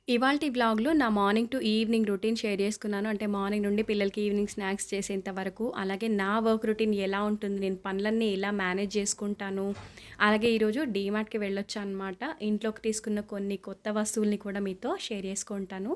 ఇవాల్టి వ్లాగ్‌లో నా morning to evening routine share చేసుకున్నాను. అంటే మార్నింగ్ నుండి పిల్లలకి ఈవినింగ్ స్నాక్స్ చేసేంత వరకు, అలాగే నా వర్క్ రొటీన్ ఎలా ఉంటుంది, నేను పనులన్నీ ఎలా మేనేజ్ చేసుకుంటాను. అలాగే ఈరోజు డీమార్ట్‌కి వెళ్ళొచ్చానమాట. ఇంట్లోకి తీసుకున్న కొన్ని కొత్త వస్తువుల్ని కూడా మీతో షేర్ చేసుకుంటాను.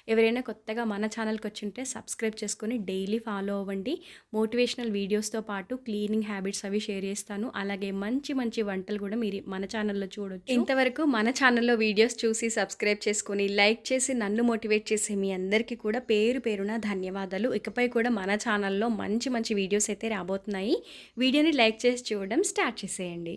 ఎవరైనా కొత్తగా మన ఛానల్‌కి వచ్చుంటే సబ్స్క్రైబ్ చేసుకొని డైలీ ఫాలో అవ్వండి. మోటివేషనల్ వీడియోస్‌తో పాటు క్లీనింగ్ హ్యాబిట్స్ అవి షేర్ చేస్తాను. అలాగే మంచి మంచి వంటలు కూడా మీరు మన ఛానల్‌లో చూడొచ్చు. ఇంతవరకు మన ఛానల్‌లో వీడియోస్ చూసి సబ్స్క్రైబ్ చేసుకొని లైక్ చేసి నన్ను మోటివేట్ చేసే మీ అందరికీ కూడా పేరు పేరున ధన్యవాదాలు. ఇకపై కూడా మన ఛానల్లో మంచి మంచి వీడియోస్ అయితే రాబోతున్నాయి. వీడియోని లైక్ చేసి చూడడం స్టార్ట్ చేసేయండి.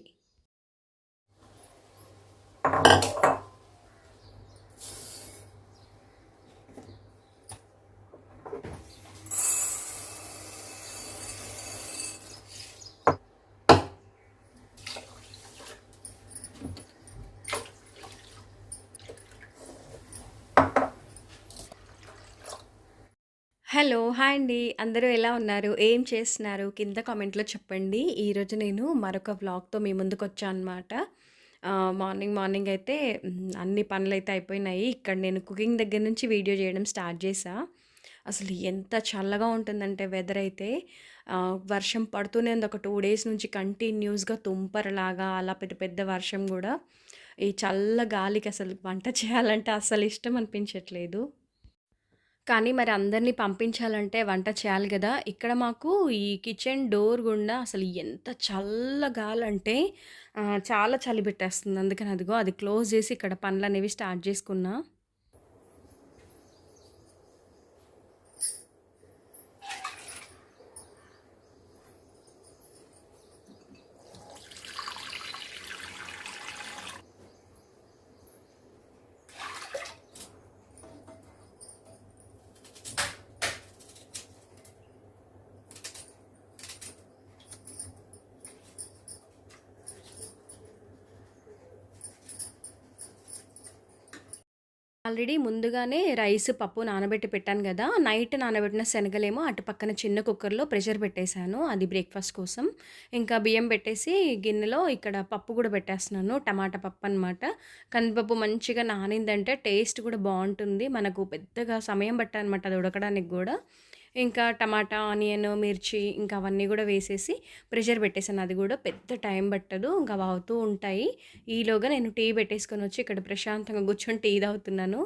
హలో! హాయ్ అండి. అందరూ ఎలా ఉన్నారు? ఏం చేస్తున్నారు? కింద కామెంట్‌లో చెప్పండి. ఈరోజు నేను మరొక వ్లాగ్‌తో మీ ముందుకొచ్చాననమాట. మార్నింగ్ మార్నింగ్ అయితే అన్ని పనులైతే అయిపోయినాయి. ఇక్కడ నేను కుకింగ్ దగ్గర నుంచి వీడియో చేయడం స్టార్ట్ చేశా. అసలు ఎంత చల్లగా ఉంటుందంటే వెదర్ అయితే వర్షం పడుతూనే ఉంది. ఒక 2 డేస్ నుంచి కంటిన్యూస్‌గా తుంపరలాగా అలా పెద్ద పెద్ద వర్షం గూడా. ఈ చల్ల గాలికి అసలు వంట చేయాలంటే అస్సలు ఇష్టం అనిపించట్లేదు. కానీ మరి అందరిని పంపించాలంటే వంట చేయాలి గదా! ఇక్కడ మాకు ఈ కిచెన్ డోర్ గుండా అసలు ఎంత చల్ల గాలంటే చాలా చలి పెట్టేస్తుంది. అందుకని అదిగో అది క్లోజ్ జేసి ఇక్కడ పనులనేవి స్టార్ట్ జేసుకున్నా. ఆల్రెడీ ముందుగానే రైస్, పప్పు నానబెట్టి పెట్టాను గదా! నైట్ నానబెట్టిన శనగలేమో అటు పక్కన చిన్న కుక్కర్‌లో ప్రెషర్ పెట్టేశాను. అది బ్రేక్‌ఫాస్ట్ కోసం. ఇంకా బియ్యం పెట్టేసి గిన్నెలో ఇక్కడ పప్పు గూడా పెట్టేస్తున్నాను. టమాటా పప్పనమాట. కందిపప్పు మంచిగా నానిందంటే టేస్ట్ గూడా బావుంటుంది. మనకు పెద్దగా సమయం పట్టదనమాట అది ఉడకడానికి గూడా. ఇంకా టమాటా, ఆనియన్, మిర్చి ఇంకా అవన్నీ గూడా వేసేసి ప్రెషర్ పెట్టేసాను. అది గూడా పెద్ద టైం పట్టదు. ఇంకా అవి అవుతూ ఉంటాయి. ఈలోగా నేను టీ పెట్టేసుకొనొచ్చి ఇక్కడ ప్రశాంతంగా కూర్చొని టీ తాగుతున్నాను.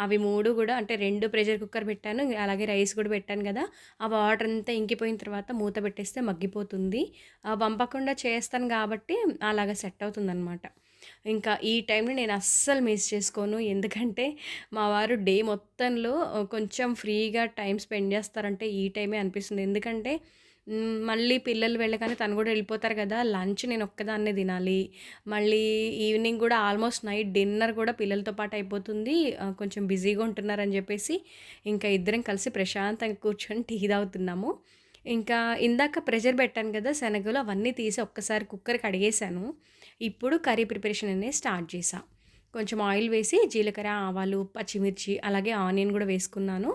అవి 3 గూడా అంటే 2 ప్రెషర్ కుక్కర్ పెట్టాను. అలాగే రైస్ గూడా పెట్టాను గదా! ఆ వాటర్ అంతా ఇంకిపోయిన తర్వాత మూత పెట్టేస్తే మగ్గిపోతుంది. వంపకుండా చేస్తాను గాబట్టి అలాగా సెట్ అవుతుందనమాట. ఇంకా ఈ టైంని నేను అస్సలు మిస్ చేసుకోను. ఎందుకంటే మా వారు డే మొత్తంలో కొంచెం ఫ్రీగా టైం స్పెండ్ చేస్తారంటే ఈ టైమే అనిపిస్తుంది. ఎందుకంటే మళ్ళీ పిల్లలు వెళ్ళగానే తను కూడా వెళ్ళిపోతారు కదా! లంచ్ నేను ఒక్కదాన్నే తినాలి. మళ్ళీ ఈవినింగ్ కూడా ఆల్మోస్ట్ నైట్ డిన్నర్ కూడా పిల్లలతో పాటు అయిపోతుంది. కొంచెం బిజీగా ఉంటున్నారని చెప్పేసి ఇంకా ఇద్దరం కలిసి ప్రశాంతంగా కూర్చొని టీ తాగుతున్నాము. ఇంకా ఇందాక ప్రెషర్ పెట్టాను కదా! శనగలు అవన్నీ తీసి ఒక్కసారి కుక్కర్ కడిగేశాను. ఇప్పుడు కర్రీ ప్రిపరేషన్ అనేది స్టార్ట్ చేశా. కొంచెం ఆయిల్ వేసి జీలకర్ర, ఆవాలు, పచ్చిమిర్చి అలాగే ఆనియన్ కూడా వేసుకున్నాను.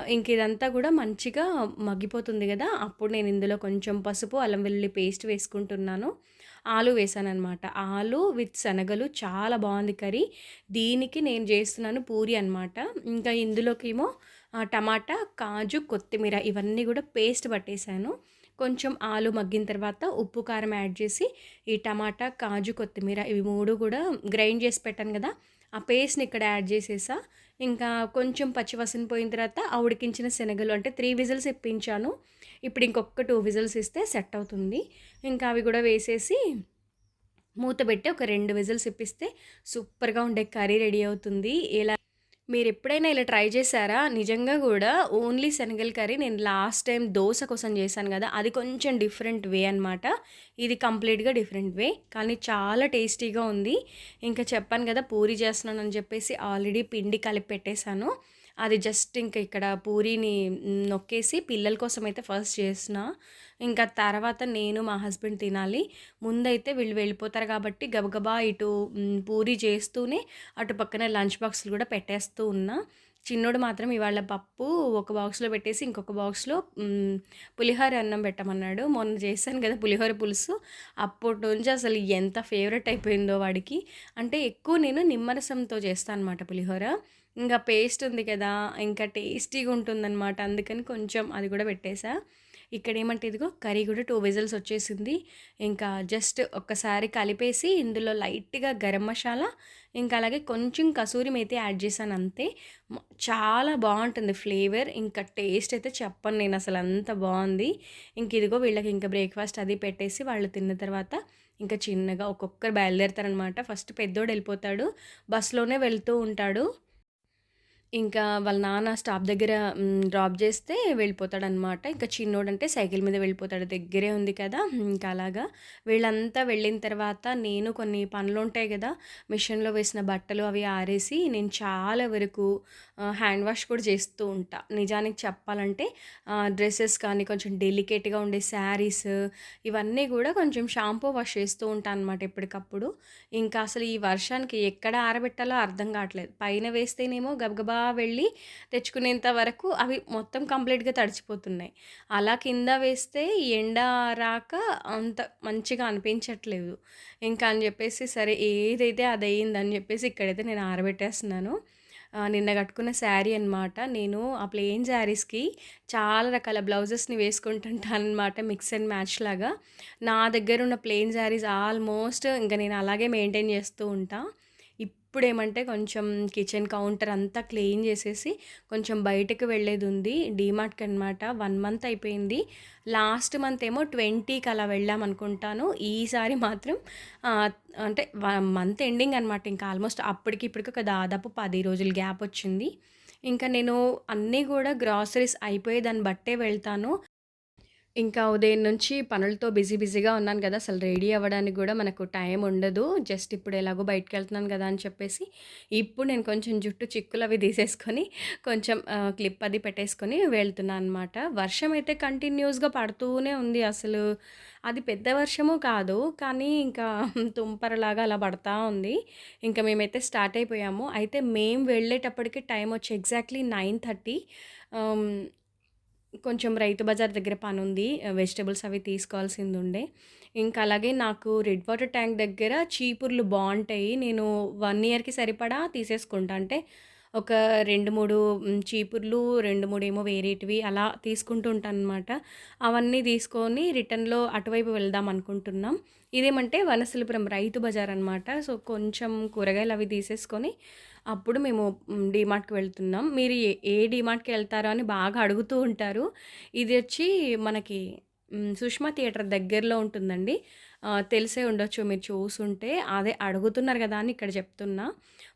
ఇంక ఇదంతా కూడా మంచిగా మగ్గిపోతుంది గదా! అప్పుడు నేను ఇందులో కొంచెం పసుపు, అల్లం వెల్లుల్లి పేస్ట్ వేసుకుంటున్నాను. ఆలు వేసాననమాట. ఆలు విత్ శనగలు చాలా బావుంది కర్రీ. దీనికి నేను చేస్తున్నాను పూరి అనమాట. ఇంకా ఇందులోకేమో టమాటా, కాజు, కొత్తిమీర ఇవన్నీ గూడా పేస్ట్ పట్టేసాను. కొంచెం ఆలు మగ్గిన తర్వాత ఉప్పు, కారం యాడ్ చేసి ఈ టమాటా, కాజు, కొత్తిమీర ఇవి 3 కూడా గ్రైండ్ చేసి పెట్టాను కదా! ఆ పేస్ట్‌ని ఇక్కడ యాడ్ చేసేసా. ఇంకా కొంచెం పచ్చివాసన పోయిన తర్వాత ఆ ఉడికించిన శనగలు అంటే 3 విజిల్స్ ఇప్పించాను. ఇప్పుడు ఇంకొక 2 విజిల్స్ ఇస్తే సెట్ అవుతుంది. ఇంకా అవి కూడా వేసేసి మూత పెట్టి ఒక 2 విజిల్స్ ఇప్పిస్తే సూపర్‌గా ఉండే కర్రీ రెడీ అవుతుంది. మీరెప్పుడైనా ఇలా ట్రై చేశారా? నిజంగా గూడా ఓన్లీ శనగల కర్రీ నేను లాస్ట్ టైం దోస కోసం చేశాను గదా! అది కొంచెం డిఫరెంట్ వే అనమాట. ఇది కంప్లీట్‌గా డిఫరెంట్ వే. కానీ చాలా టేస్టీగా ఉంది. ఇంకా చెప్పాను గదా! పూరి చేస్తున్నానని చెప్పేసి ఆల్రెడీ పిండి కలిపి పెట్టేశాను. అది జస్ట్ ఇంక ఇక్కడ పూరీని నొక్కేసి పిల్లల కోసమయితే ఫస్ట్ చేస్తున్నా. ఇంకా తర్వాత నేను, మా హస్బెండ్ తినాలి. ముందైతే వీళ్ళు వెళ్ళిపోతారు కాబట్టి గబగబా ఇటు పూరి చేస్తూనే అటు పక్కన లంచ్ బాక్సులు గూడా పెట్టేస్తూ ఉన్నా. చిన్నోడు మాత్రం ఇవాళ పప్పు ఒక బాక్స్‌లో పెట్టేసి, ఇంకొక బాక్స్‌లో పులిహోర అన్నం పెట్టమన్నాడు. మొన్న చేశాను కదా పులిహోర పులుసు, అప్పటినుంచి అసలు ఎంత ఫేవరెట్ అయిపోయిందో వాడికి. అంటే ఎక్కువ నేను నిమ్మరసంతో చేస్తా అనమాట పులిహోర. ఇంగ పేస్ట్ ఉంది కదా! ఇంకా టేస్టీగా ఉంటుందనమాట. అందుకని కొంచెం అది కూడా పెట్టేసా. ఇక్కడేమంటే ఇదిగో కర్రీ కూడా 2 విజిల్స్ వచ్చేసింది. ఇంకా జస్ట్ ఒక్కసారి కలిపేసి ఇందులో లైట్‌గా గరం మసాలా, ఇంకా అలాగే కొంచెం కసూరి మేతి యాడ్ చేశాను అంతే. మ చాలా బావుంటుంది ఫ్లేవర్. ఇంకా టేస్ట్ అయితే చెప్పను నేనసలు అంత బావుంది. ఇంక ఇదిగో వీళ్ళకి ఇంకా బ్రేక్‌ఫాస్ట్ అది పెట్టేసి వాళ్ళు తిన్న తర్వాత ఇంకా చిన్నగా ఒక్కొక్కరు బయలుదేరుతారనమాట. ఫస్ట్ పెద్దోడెళ్ళిపోతాడు. బస్‌లోనే వెళ్తూ ఉంటాడు. ఇంకా వాళ్ళ నాన్న స్టాప్ దగ్గర డ్రాప్ జేస్తే వెళ్ళిపోతాడనమాట. ఇంకా చిన్నోడంటే సైకిల్ మీద వెళ్ళిపోతాడు. దగ్గరే ఉంది కదా! ఇంకా అలాగా వీళ్ళంతా వెళ్ళిన తర్వాత నేను కొన్ని పనులుంటాయి గదా! మిషన్‌లో వేసిన బట్టలు అవి ఆరేసి నేను చాలా వరకు హ్యాండ్ వాష్ కూడా చేస్తూ ఉంటా. నిజానికి చెప్పాలంటే డ్రెసెస్ కానీ కొంచెం డెలికేట్‌గా ఉండే శారీస్ ఇవన్నీ గూడా కొంచెం షాంపూ వాష్ చేస్తూ ఉంటా అనమాట ఎప్పటికప్పుడు. ఇంకా అసలు ఈ వర్షానికి ఎక్కడ ఆరబెట్టాలో అర్థం కావట్లేదు. పైన వేస్తేనేమో గబగబా వెళ్ళి తెచ్చుకునేంత వరకు అవి మొత్తం కంప్లీట్‌గా తడిచిపోతున్నాయి. అలా కింద వేస్తే ఎండ రాక అంత మంచిగా అనిపించట్లేదు. ఇంకా అని చెప్పేసి సరే ఏదైతే అదయిందని చెప్పేసి ఇక్కడైతే నేను ఆరబెట్టేస్తున్నాను. నిన్న కట్టుకున్న శారీ అనమాట. నేను ఆ ప్లెయిన్ శారీస్‌కి చాలా రకాల బ్లౌజెస్‌ని వేసుకుంటుంటాననమాట మిక్స్ అండ్ మ్యాచ్ లాగా. నా దగ్గరున్న ప్లెయిన్ శారీస్ ఆల్మోస్ట్ ఇంక నేను అలాగే మెయింటైన్ చేస్తూ ఉంటా. ఇప్పుడేమంటే కొంచెం కిచెన్ కౌంటర్ అంతా క్లీన్ చేసేసి కొంచెం బయటకి వెళ్ళేదుంది. డీమార్ట్‌కనమాట. 1 మంత్ అయిపోయింది. లాస్ట్ మంత్ ఏమో 20కి అలా వెళ్ళామనుకుంటాను. ఈసారి మాత్రం ఆహ్, అంటే మంత్ ఎండింగ్ అనమాట. ఇంకా ఆల్మోస్ట్ అప్పటికి ఇప్పటికి ఒక దాదాపు 10 రోజులు గ్యాప్ వచ్చింది. ఇంకా నేను అన్నీ గూడా గ్రాసరీస్ అయిపోయే దాన్ని బట్టే వెళ్తాను. ఇంకా ఉదయం నుంచి పనులతో బిజీగా ఉన్నాను గదా! అసలు రెడీ అవ్వడానికి గూడా మనకు టైం ఉండదు. జస్ట్ ఇప్పుడు ఎలాగో బయటికెళ్తున్నాను గదా! అని చెప్పేసి, ఇప్పుడు నేను కొంచెం జుట్టు చిక్కులవి తీసేసుకొని, కొంచెం క్లిప్ అది పెట్టేసుకొని వెళ్తున్నా అనమాట. వర్షం అయితే కంటిన్యూస్‌గా పడుతూనే ఉంది అసలు. అది పెద్ద వర్షము కాదు. కానీ ఇంకా తుంపరలాగా అలా పడతా ఉంది. ఇంకా మేమైతే స్టార్ట్ అయిపోయాము. అయితే మేము వెళ్ళేటప్పటికి టైం వచ్చి ఎగ్జాక్ట్‌లీ 9:30. ఆహ్, కొంచెం రైతు బజార్ దగ్గర పనుంది. వెజిటబుల్స్ అవి తీసుకోవాల్సిందుండే. ఇంకా అలాగే నాకు రెడ్ వాటర్ ట్యాంక్ దగ్గర చీపుర్లు బావుంటాయి. నేను 1 ఇయర్‌కి సరిపడా తీసేసుకుంటా. అంటే ఒక 2, 3 చీపుర్లు, 2, 3 ఏమో వేరేటివి అలా తీసుకుంటూ ఉంటాననమాట. అవన్నీ తీసుకొని రిటర్న్‌లో అటువైపు వెళ్దాం అనుకుంటున్నాం. ఇదేమంటే వనస్థలిపురం రైతు బజార్ అనమాట. సో, కొంచెం కూరగాయలవి తీసేసుకొని అప్పుడు మేము డీమార్ట్‌కి వెళ్తున్నాం. మీరు ఏ డీమార్ట్‌కెళ్తారో అని బాగా అడుగుతూ ఉంటారు. ఇదొచ్చి మనకి సుష్మా థియేటర్ దగ్గరలో ఉంటుందండి. తెలిసే ఉండొచ్చు మీరు చూసుంటే. అదే అడుగుతున్నారు గదా! అని ఇక్కడ చెప్తున్నా.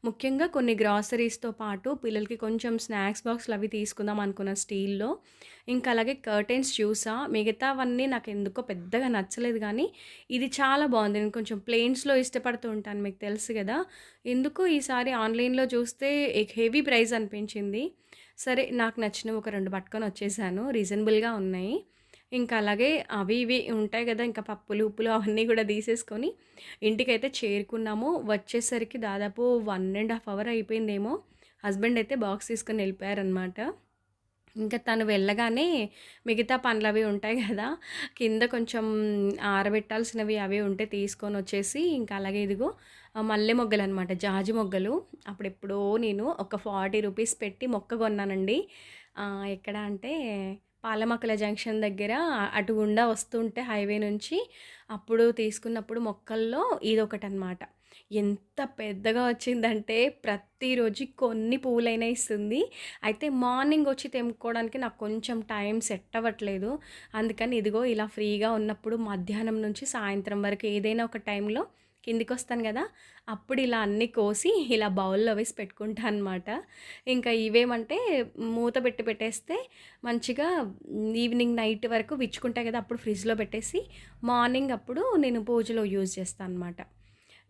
ముఖ్యంగా కొన్ని గ్రాసరీస్‌తో పాటు పిల్లలకి కొంచెం స్నాక్స్ బాక్స్‌లవి తీసుకుందాం అనుకున్న స్టీల్‌లో. ఇంకా అలాగే కర్టెన్స్ చూసా. మిగతావన్నీ నాకెందుకో పెద్దగా నచ్చలేదు గానీ, ఇది చాలా బావుంది. నేను కొంచెం ప్లెయిన్స్‌లో ఇష్టపడుతూ ఉంటాను. మీకు తెలుసు గదా! ఎందుకో ఈసారి ఆన్‌లైన్‌లో చూస్తే హెవీ ప్రైస్ అనిపించింది. సరే నాకు నచ్చినవి ఒక 2 పట్టుకొనొచ్చేసాను. రీజనబుల్‌గా ఉన్నాయి. ఇంకా అలాగే అవి ఇవి ఉంటాయి గదా! ఇంకా పప్పులు, ఉప్పులు అవన్నీ గూడా తీసేసుకొని ఇంటికైతే చేరుకున్నాము. వచ్చేసరికి దాదాపు 1 ½ అవర్ అయిపోయిందేమో. హస్బెండ్ అయితే బాక్స్ తీసుకొని ఎళ్ళిపోయారనమాట. ఇంకా తను వెళ్ళగానే మిగతా పనులవి ఉంటాయి గదా! కింద కొంచెం ఆరబెట్టాల్సినవి అవి ఉంటే తీసుకొనొచ్చేసి, ఇంకా అలాగే ఇదిగో మల్లె మొగ్గలనమాట. జాజి మొగ్గలు. అప్పుడెప్పుడో నేను ఒక 40 రూపీస్ పెట్టి మొక్క కొన్నానండి. ఎక్కడ అంటే పాలమక్కల జంక్షన్ దగ్గర అటు గుండా వస్తుంటే హైవే నుంచి అప్పుడు తీసుకున్నప్పుడు మొక్కల్లో ఇదొకటనమాట. ఎంత పెద్దగా వచ్చిందంటే ప్రతిరోజు కొన్ని పువ్వులైనా ఇస్తుంది. అయితే మార్నింగ్ వచ్చి తెంపుకోవడానికి నాకు కొంచెం టైం సెట్ అవ్వట్లేదు. అందుకని ఇదిగో ఇలా ఫ్రీగా ఉన్నప్పుడు మధ్యాహ్నం నుంచి సాయంత్రం వరకు ఏదైనా ఒక టైంలో కిందికొస్తాను గదా! అప్పుడు ఇలా అన్నీ కోసి ఇలా బౌల్‌లో వేసి పెట్టుకుంటా అనమాట. ఇంకా ఇవేమంటే మూత పెట్టి పెట్టేస్తే మంచిగా ఈవినింగ్ నైట్ వరకు విచ్చుకుంటాయి గదా! అప్పుడు ఫ్రిడ్జ్‌లో పెట్టేసి మార్నింగ్ అప్పుడు నేను పూజలో యూజ్ చేస్తా అనమాట.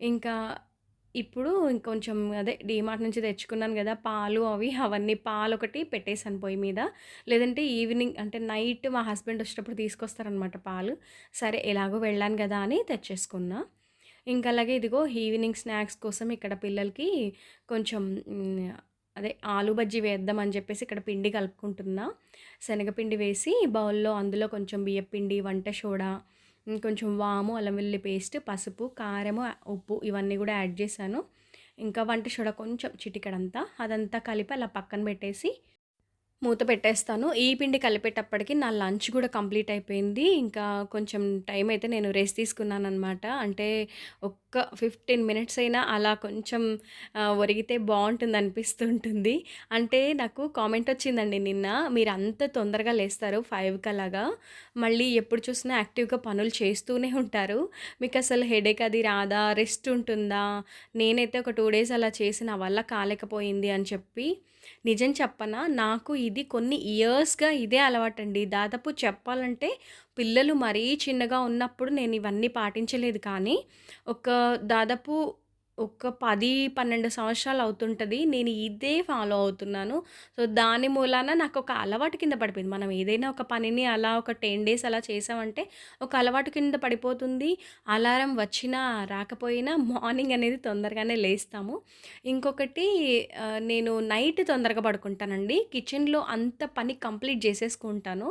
ఇంకా ఇప్పుడు ఇంకొంచెం అదే డీమార్ట్ నుంచి తెచ్చుకున్నాను గదా! పాలు అవి అవన్నీ పాలొకటి పెట్టేసాను పొయ్యి మీద. లేదంటే ఈవినింగ్ అంటే నైట్ మా హస్బెండ్ వచ్చేటప్పుడు తీసుకొస్తారనమాట పాలు. సరే ఎలాగో వెళ్ళాను గదా! అని తెచ్చేసుకున్నా. ఇంకా అలాగే ఇదిగో ఈవినింగ్ స్నాక్స్ కోసం ఇక్కడ పిల్లలకి కొంచెం అదే ఆలు బజ్జీ వేద్దాం అని చెప్పేసి ఇక్కడ పిండి కలుపుకుంటున్నా. శనగపిండి వేసి బౌల్‌లో అందులో కొంచెం బియ్యపిండి, వంట సోడా, కొంచెం వాము, అల్లం వెల్లుల్లి పేస్ట్, పసుపు, కారము, ఉప్పు ఇవన్నీ గూడా యాడ్ చేశాను. ఇంకా వంట సోడా కొంచెం చిటికెడంతా అదంతా కలిపి అలా పక్కన పెట్టేసి మూత పెట్టేస్తాను. ఈ పిండి కలిపేటప్పటికి నా లంచ్ గూడా కంప్లీట్ అయిపోయింది. ఇంకా కొంచెం టైం అయితే నేను రెస్ట్ తీసుకున్నాననమాట. అంటే ఒక్క 15 మినిట్స్ అయినా అలా కొంచెం ఒరిగితే బావుంటుందనిపిస్తుంటుంది. అంటే నాకు కామెంట్ వచ్చిందండి నిన్న. మీరంత తొందరగా లేస్తారు 5కి అలాగా. మళ్ళీ ఎప్పుడు చూసినా యాక్టివ్‌గా పనులు చేస్తూనే ఉంటారు. మీకసలు హెడేక్ అది రాదా? రెస్ట్ ఉంటుందా? నేనైతే ఒక 2 డేస్ అలా చేసి నా వల్ల కాలేకపోయింది అని చెప్పి నిజం చెప్పనా? నాకు ఇది కొన్ని ఇయర్స్‌గా ఇదే అలవాటండి. దాదాపు చెప్పాలంటే పిల్లలు మరీ చిన్నగా ఉన్నప్పుడు నేను ఇవన్నీ పాటించలేదు కానీ, ఒక దాదాపు ఒక 10, 12 సంవత్సరాలు అవుతుంటది. నేను ఇదే ఫాలో అవుతున్నాను. సో, దాని మూలాన నాకొక అలవాటు కింద పడిపోయింది. మనం ఏదైనా ఒక పనిని అలా ఒక 10 డేస్ అలా చేశామంటే ఒక అలవాటు కింద పడిపోతుంది. అలారం వచ్చినా, రాకపోయినా మార్నింగ్ అనేది తొందరగానే లేస్తాము. ఇంకొకటి నేను నైట్ తొందరగా పడుకుంటానండి. కిచెన్‌లో అంత పని కంప్లీట్ జేసేసుకుంటాను.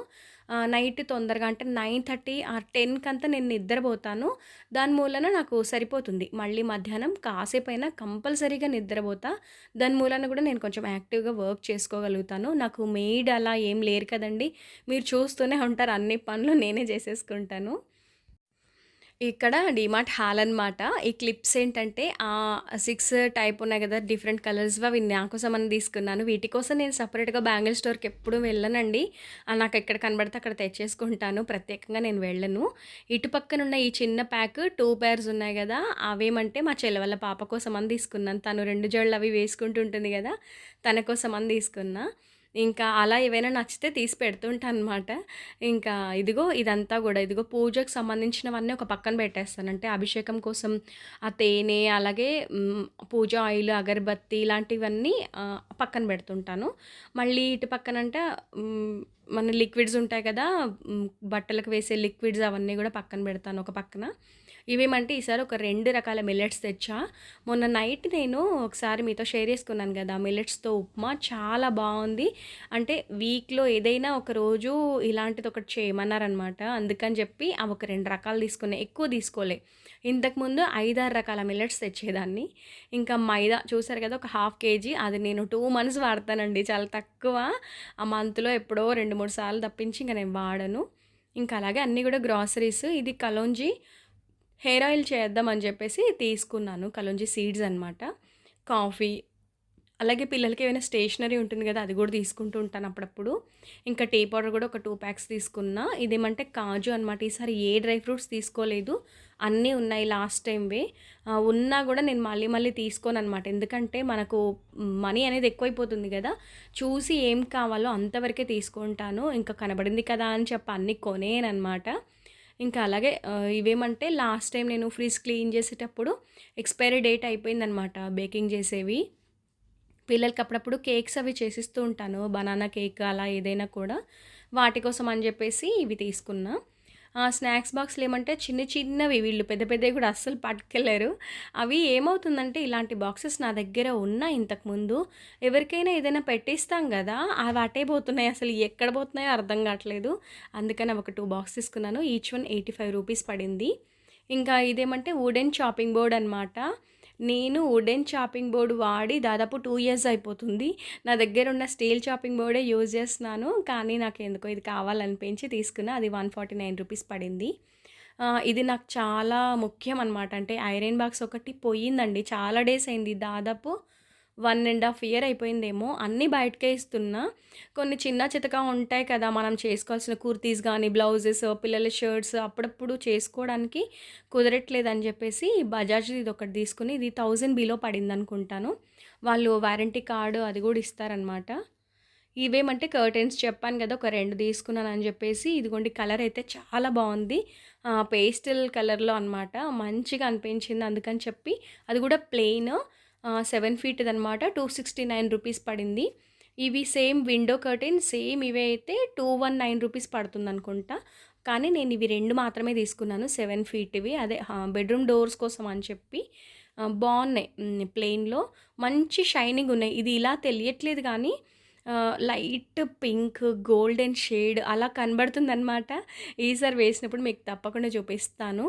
నైట్ తొందరగా అంటే 9:30 ఆర్ 10 నేను నిద్రబోతాను. దాని మూలాన నాకు సరిపోతుంది. మళ్ళీ మధ్యాహ్నం కాసేపైనా కంపల్సరీగా నిద్రబోతా. దాని మూలాన గూడా నేను కొంచెం యాక్టివ్‌గా వర్క్ చేసుకోగలుగుతాను. నాకు మెయిడ్ అలా ఏం లేరు కదండీ! మీరు చూస్తూనే ఉంటారు అన్ని పనులు నేనే జేసేసుకుంటాను. ఇక్కడ డీమార్ట్ హాల్ అనమాట. ఈ క్లిప్స్ ఏంటంటే 6 టైప్ ఉన్నాయి గదా! డిఫరెంట్ కలర్స్‌వి అవి నా కోసమని తీసుకున్నాను. వీటి కోసం నేను సెపరేట్‌గా బ్యాంగిల్ స్టోర్‌కి ఎప్పుడు వెళ్ళనండి. నాకెక్కడ కనబడితే అక్కడ తెచ్చేసుకుంటాను. ప్రత్యేకంగా నేను వెళ్ళను. ఇటు పక్కనున్న ఈ చిన్న ప్యాక్ 2 పెయిర్స్ ఉన్నాయి గదా! అవేమంటే మా చెల్లె వాళ్ళ పాప కోసమని తీసుకున్నాను. తను 2 జడలు అవి వేసుకుంటూ ఉంటుంది గదా! తన కోసమని తీసుకున్నా. ఇంకా అలా ఏవైనా నచ్చితే తీసి పెడుతుంటాననమాట. ఇంకా ఇదిగో ఇదంతా గూడా ఇదిగో పూజకు సంబంధించినవన్నీ ఒక పక్కన పెట్టేస్తాను. అంటే అభిషేకం కోసం ఆ తేనె, అలాగే పూజ ఆయిల్, అగరబత్తి ఇలాంటివన్నీ పక్కన పెడుతుంటాను. మళ్ళీ ఇటు పక్కనంట మన లిక్విడ్స్ ఉంటాయి కదా! బట్టలకు వేసే లిక్విడ్స్ అవన్నీ గూడా పక్కన పెడతాను ఒక పక్కన. ఇవేమంటే ఈసారి ఒక 2 రకాల మిల్లెట్స్ తెచ్చా. మొన్న నైట్ నేను ఒకసారి మీతో షేర్ చేసుకున్నాను గదా! మిల్లెట్స్‌తో ఉప్మా చాలా బావుంది. అంటే వీక్‌లో ఏదైనా ఒక రోజు ఇలాంటిది ఒకటి చేయమన్నారనమాట. అందుకని చెప్పి అవి ఒక 2 రకాలు తీసుకున్నా. ఎక్కువ తీసుకోలే. ఇంతకుముందు 5, 6 రకాల మిల్లెట్స్ తెచ్చేదాన్ని. ఇంకా మైదా చూసారు కదా! ఒక హాఫ్ కేజీ అది నేను 2 మంత్స్ వాడతానండి. చాలా తక్కువ. ఆ మంత్‌లో ఎప్పుడో 2, 3 సార్లు తప్పించి ఇంక నేను వాడను. ఇంకా అలాగే అన్నీ కూడా గ్రాసరీస్. ఇది కలోంజీ హెయిర్ ఆయిల్ చేద్దామని చెప్పేసి తీసుకున్నాను. కలోంజీ సీడ్స్ అనమాట. కాఫీ, అలాగే పిల్లలకి ఏమైనా స్టేషనరీ ఉంటుంది కదా! అది కూడా తీసుకుంటూ ఉంటాను అప్పుడప్పుడు. ఇంకా టీ పౌడర్ కూడా ఒక 2 ప్యాక్స్ తీసుకున్నా. ఇదేమంటే కాజు అనమాట. ఈసారి ఏ డ్రై ఫ్రూట్స్ తీసుకోలేదు. అన్నీ ఉన్నాయి లాస్ట్ టైమ్‌వే. ఉన్నా కూడా నేను మళ్ళీ మళ్ళీ తీసుకోననమాట. ఎందుకంటే మనకు మనీ అనేది ఎక్కువైపోతుంది కదా! చూసి ఏం కావాలో అంతవరకే తీసుకుంటాను. ఇంకా కనబడింది కదా అని చెప్పి అన్నీ కొనేయననమాట. ఇంకా అలాగే ఇవేమంటే లాస్ట్ టైం నేను ఫ్రిడ్జ్ క్లీన్ చేసేటప్పుడు ఎక్స్‌పైరీ డేట్ అయిపోయిందనమాట బేకింగ్ చేసేవి. పిల్లలకి అప్పుడప్పుడు కేక్స్ అవి చేసిస్తూ ఉంటాను. బనానా కేక్ అలా ఏదైనా కూడా. వాటి కోసం అని జెప్పేసి ఇవి తీసుకున్నా. స్నాక్స్ బాక్స్‌లు ఏమంటే చిన్న చిన్నవి వీళ్ళు పెద్ద పెద్దవి గూడా అస్సలు పట్టుకెళ్లరు. అవి ఏమవుతుందంటే ఇలాంటి బాక్సెస్ నా దగ్గర ఉన్నాయి ఇంతకుముందు. ఎవరికైనా ఏదైనా పెట్టిస్తాం గదా! అవి అటే పోతున్నాయి. అసలు ఎక్కడ పోతున్నాయో అర్థం గాట్లేదు. అందుకని అవి ఒక 2 బాక్స్ తీసుకున్నాను. ఈచ్ వన్ రూ. 85 పడింది. ఇంకా ఇదేమంటే వుడెన్ చాపింగ్ బోర్డ్ అనమాట. నేను వుడెన్ చాపింగ్ బోర్డ్ వాడి దాదాపు 2 ఇయర్స్ అయిపోతుంది. నా దగ్గరున్న స్టీల్ చాపింగ్ బోర్డే యూజ్ చేస్తున్నాను. కానీ నాకెందుకో ఇది కావాలనిపించి తీసుకున్నా. అది రూ. 149 పడింది. ఇది నాకు చాలా ముఖ్యం అనమాట. అంటే ఐరన్ బాక్స్ ఒకటి పోయిందండి. చాలా డేస్ అయింది. దాదాపు 1 ½ ఇయర్ అయిపోయిందేమో. అన్నీ బయటకే ఇస్తున్నా. కొన్ని చిన్న చితకా ఉంటాయి కదా! మనం చేసుకోవాల్సిన కుర్తీస్ గానీ, బ్లౌజెస్, పిల్లల షర్ట్స్ అప్పుడప్పుడు చేసుకోవడానికి కుదరట్లేదని జెప్పేసి బజాజ్‌ది ఇదొకటి తీసుకొని ఇది 1000 బిలో పడిందనుకుంటాను. వాళ్ళు వారంటీ కార్డ్ అది గూడా ఇస్తారనమాట. ఇవేమంటే కర్టెన్స్ చెప్పాను గదా! ఒక 2 తీసుకున్నానని జెప్పేసి ఇదిగోండి కలర్ అయితే చాలా బావుంది. పేస్టల్ కలర్‌లో అనమాట. మంచిగా అనిపించింది. అందుకని చెప్పి అది గూడా ప్లెయిన్ 7 ఫీట్‌దనమాట. రూ. 269 పడింది. ఇవి సేమ్ విండో కర్టెన్ సేమ్ ఇవే అయితే రూ. 219 పడుతుందనుకుంటా. కానీ నేను ఇవి 2 మాత్రమే తీసుకున్నాను 7 ఫీట్‌వి. అదే బెడ్‌రూమ్ డోర్స్ కోసం అని చెప్పి. బావున్నాయి. ప్లెయిన్‌లో మంచి షైనింగ్ ఉన్నాయి. ఇది ఇలా తెలియట్లేదు గానీ లైట్ పింక్, గోల్డెన్ షేడ్ అలా కనబడుతుందనమాట. ఈసారి వేసినప్పుడు మీకు తప్పకుండా చూపిస్తాను.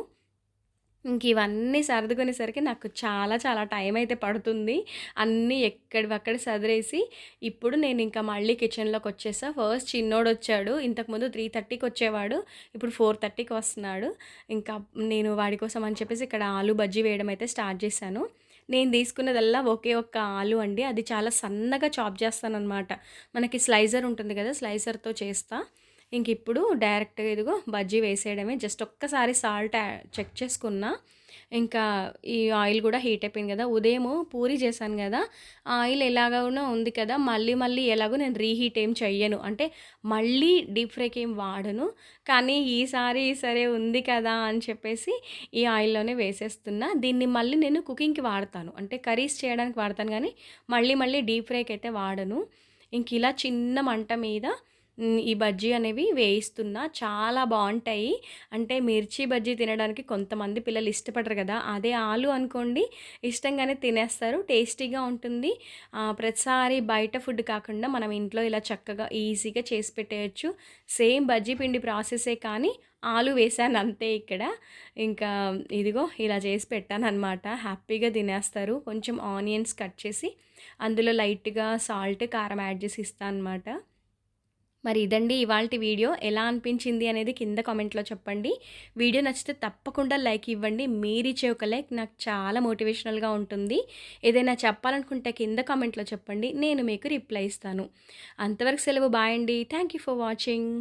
ఇవన్నీ సర్దుకునేసరికి నాకు చాలా చాలా టైమయితే పడుతుంది. అన్నీ ఎక్కడివక్కడ సదిరేసి, ఇప్పుడు నేనింక మళ్ళీ కిచెన్‌లోకొచ్చేసా. ఫస్ట్ చిన్నోడొచ్చాడు. ఇంతకుముందు 3:30కి వచ్చేవాడు. ఇప్పుడు 4:30కి వస్తున్నాడు. ఇంకా నేను వాడి కోసం అని చెప్పేసి ఇక్కడ ఆలు బజ్జీ వేయడం అయితే స్టార్ట్ చేశాను. నేను తీసుకున్నదల్లా ఒకే ఒక్క ఆలు అండి. అది చాలా సన్నగా చాప్ చేస్తాననమాట. మనకి స్లైసర్ ఉంటుంది కదా! స్లైసర్‌తో చేస్తా. ఇంకిప్పుడు డైరెక్ట్‌గా ఇదిగో బజ్జీ వేసేయడమే. జస్ట్ ఒక్కసారి సాల్ట్ చెక్ చేసుకున్నా. ఇంకా ఈ ఆయిల్ గూడా హీట్ అయిపోయింది గదా! ఉదయము పూరి చేశాను గదా! ఆ ఆయిల్ ఎలాగోనో ఉంది కదా! మళ్ళీ మళ్ళీ ఎలాగో నేను రీహీట్ ఏం చెయ్యను. అంటే మళ్ళీ డీప్ ఫ్రైకి ఏం వాడను. కానీ ఈసారి సరే ఉంది కదా అని చెప్పేసి ఈ ఆయిల్‌లోనే వేసేస్తున్నా. దీన్ని మళ్ళీ నేను కుకింగ్‌కి వాడతాను. అంటే కర్రీస్ చేయడానికి వాడతాను గానీ, మళ్ళీ మళ్ళీ డీప్ ఫ్రైకయితే వాడను. ఇంకిలా చిన్న మంట మీద ఈ బజ్జీ అనేవి వేయిస్తున్నా. చాలా బావుంటాయి. అంటే మిర్చి బజ్జీ తినడానికి కొంతమంది పిల్లలు ఇష్టపడరు గదా! అదే ఆలు అనుకోండి ఇష్టంగానే తినేస్తారు. టేస్టీగా ఉంటుంది. ప్రతిసారి బయట ఫుడ్ కాకుండా మనం ఇంట్లో ఇలా చక్కగా ఈజీగా చేసి పెట్టేయొచ్చు. సేమ్ బజ్జీ పిండి ప్రాసెసే కానీ ఆలు వేశాను అంతే ఇక్కడ. ఇంకా ఇదిగో ఇలా చేసి పెట్టాననమాట. హ్యాపీగా తినేస్తారు. కొంచెం ఆనియన్స్ కట్ చేసి అందులో లైట్‌గా సాల్ట్, కారం యాడ్ చేసి ఇస్తా అనమాట. మరి ఇదండి ఇవాల్టి వీడియో. ఎలా అనిపించింది అనేది కింద కామెంట్‌లో చెప్పండి. వీడియో నచ్చితే తప్పకుండా లైక్ ఇవ్వండి. మీరిచ్చే ఒక లైక్ నాకు చాలా మోటివేషనల్‌గా ఉంటుంది. ఏదైనా చెప్పాలనుకుంటే కింద కామెంట్‌లో చెప్పండి. నేను మీకు రిప్లై ఇస్తాను. అంతవరకు సెలవు. బాయ్ అండి. Thank you for watching.